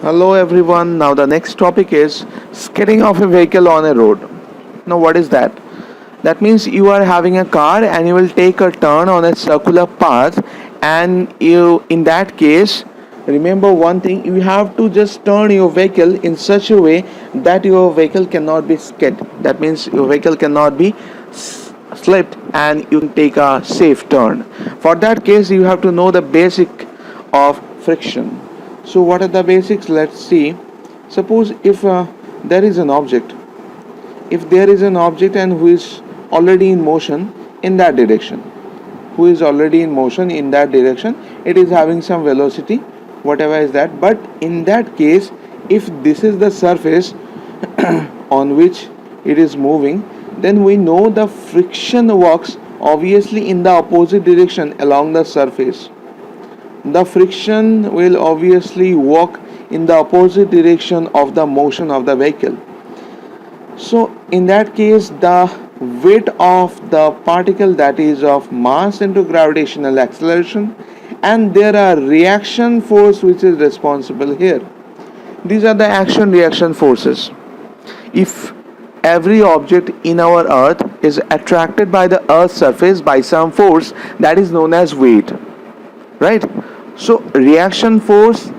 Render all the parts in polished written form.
Hello everyone. Now the next topic is skedding of a vehicle on a road. Now what is that? That means you are having a car and you will take a turn on a circular path, and you in that case remember one thing, you have to just turn your vehicle in such a way that your vehicle cannot be skid. That means your vehicle cannot be slipped and you can take a safe turn. For that case you have to know the basic of friction. So what are the basics? Let's see. Suppose if there is an object, if there is an object and who is already in motion in that direction, who is already in motion in that direction, it is having some velocity, whatever is that. But in that case, if this is the surface on which it is moving, then we know the friction works obviously in the opposite direction along the surface. The friction will obviously work in the opposite direction of the motion of the vehicle. So in that case, the weight of the particle, that is of mass into gravitational acceleration, and there are reaction force which is responsible here. These are the action reaction forces. If every object in our earth is attracted by the earth's surface by some force, that is known as weight, right? So reaction force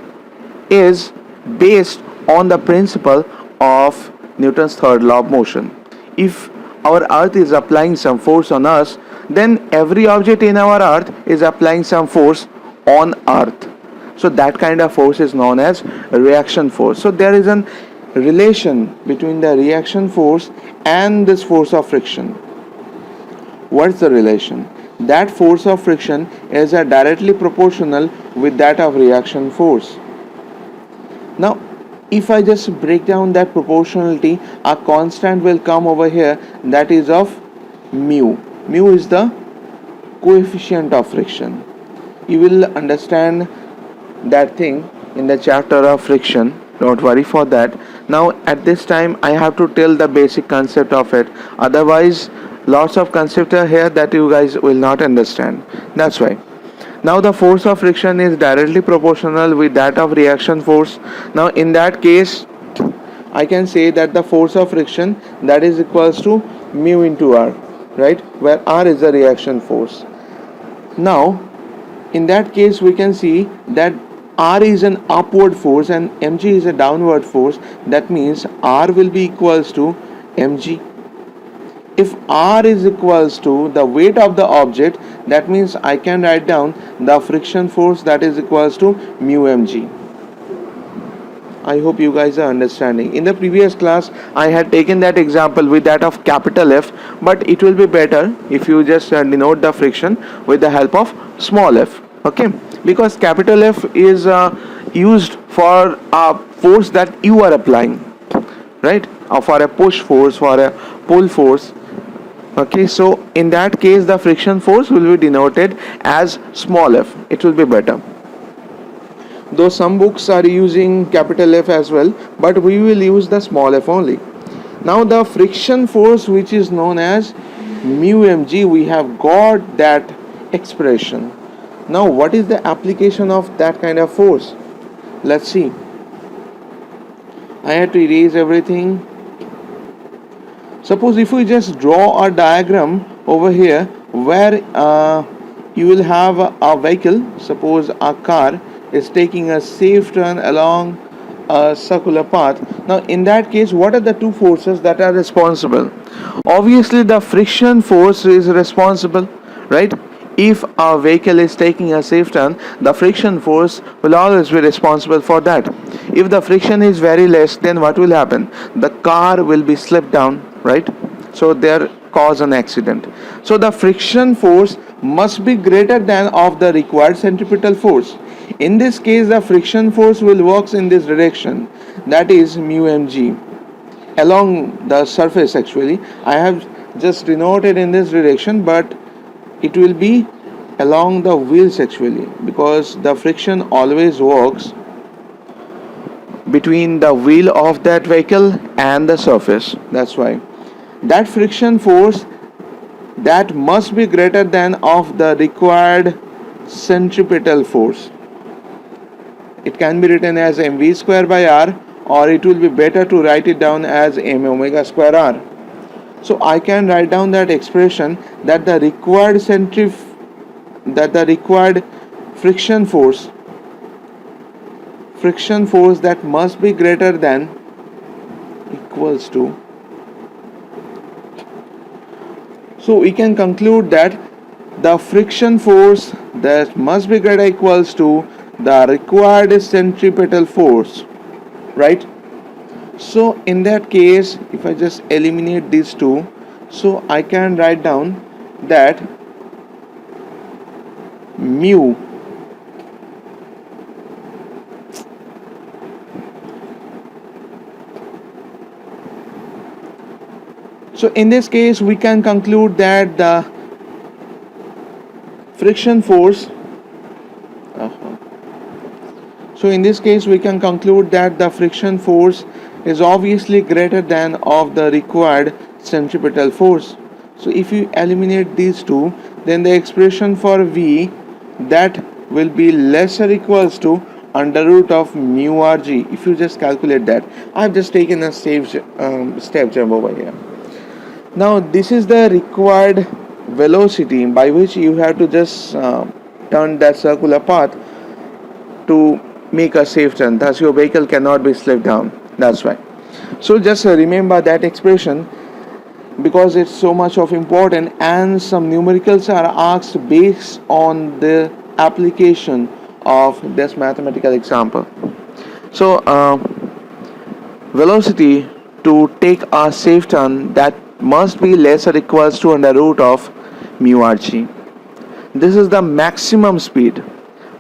is based on the principle of Newton's third law of motion. If our earth is applying some force on us, then every object in our earth is applying some force on earth. So that kind of force is known as reaction force. So there is a relation between the reaction force and this force of friction. What's the relation? That force of friction is directly proportional with that of reaction force. Now if I just break down that proportionality, a constant will come over here, that is of mu. Mu is the coefficient of friction. You will understand that thing in the chapter of friction, don't worry for that. Now at this time I have to tell the basic concept of it, otherwise lots of concepts are here that you guys will not understand. That's why. Now the force of friction is directly proportional with that of reaction force. Now in that case I can say that the force of friction, that is equals to mu into r, right, where r is the reaction force. Now in that case we can see that r is an upward force and mg is a downward force. That means r will be equals to mg. If r is equals to the weight of the object, that means I can write down the friction force, that is equals to mu mg. I hope you guys are understanding. In the previous class I had taken that example with that of capital F, but it will be better if you just denote the friction with the help of small f. Okay, because capital F is used for a force that you are applying, right, or for a push force, for a pull force. Okay, so in that case the friction force will be denoted as small f. It will be better. Though some books are using capital F as well, but we will use the small f only. Now the friction force, which is known as mu mg, we have got that expression. Now what is the application of that kind of force? Let's see. I had to erase everything. Suppose if we just draw a diagram over here where you will have a vehicle, suppose a car is taking a safe turn along a circular path. Now in that case, what are the two forces that are responsible? Obviously the friction force is responsible, right? If a vehicle is taking a safe turn, the friction force will always be responsible for that. If the friction is very less, then what will happen? The car will be slipped down, right? So there cause an accident. So the friction force must be greater than of the required centripetal force. In this case the friction force will work in this direction, that is mu mg, along the surface. Actually I have just denoted in this direction, but it will be along the wheels actually, because the friction always works between the wheel of that vehicle and the surface. That's why that friction force, that must be greater than of the required centripetal force. It can be written as mv square by r, or it will be better to write it down as m omega square r. So I can write down that expression that the required friction force that must be greater than equals to. So we can conclude that the friction force that must be greater equals to the required centripetal force, right? So in that case, if I just eliminate these two, so I can write down that mu so in this case we can conclude that the friction force so in this case we can conclude that the friction force is obviously greater than of the required centripetal force. So if you eliminate these two, then the expression for V, that will be less or equals to under root of mu rg. If you just calculate that, I've just taken a step jump over here. Now this is the required velocity by which you have to just turn that circular path to make a safe turn. Thus your vehicle cannot be slipped down. That's why. So just remember that expression, because it's so much of important, and some numericals are asked based on the application of this mathematical example. So velocity to take a safe turn that must be less or equals to under root of mu rg. This is the maximum speed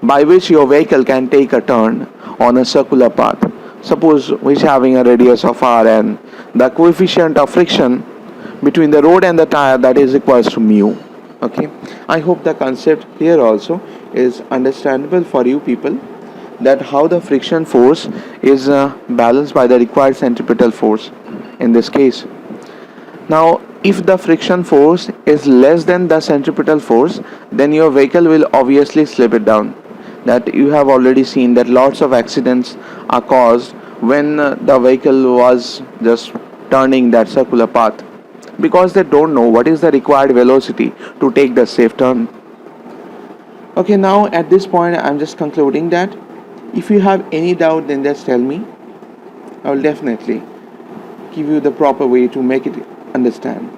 by which your vehicle can take a turn on a circular path. Suppose which having a radius of r and the coefficient of friction between the road and the tire, that is equals to mu. Okay, I hope the concept here also is understandable for you people, that how the friction force is balanced by the required centripetal force in this case. Now if the friction force is less than the centripetal force, then your vehicle will obviously slip it down. That you have already seen that lots of accidents are caused when the vehicle was just turning that circular path, because they don't know what is the required velocity to take the safe turn. Okay, now at this point I'm just concluding that if you have any doubt, then just tell me. I will definitely give you the proper way to make it understand.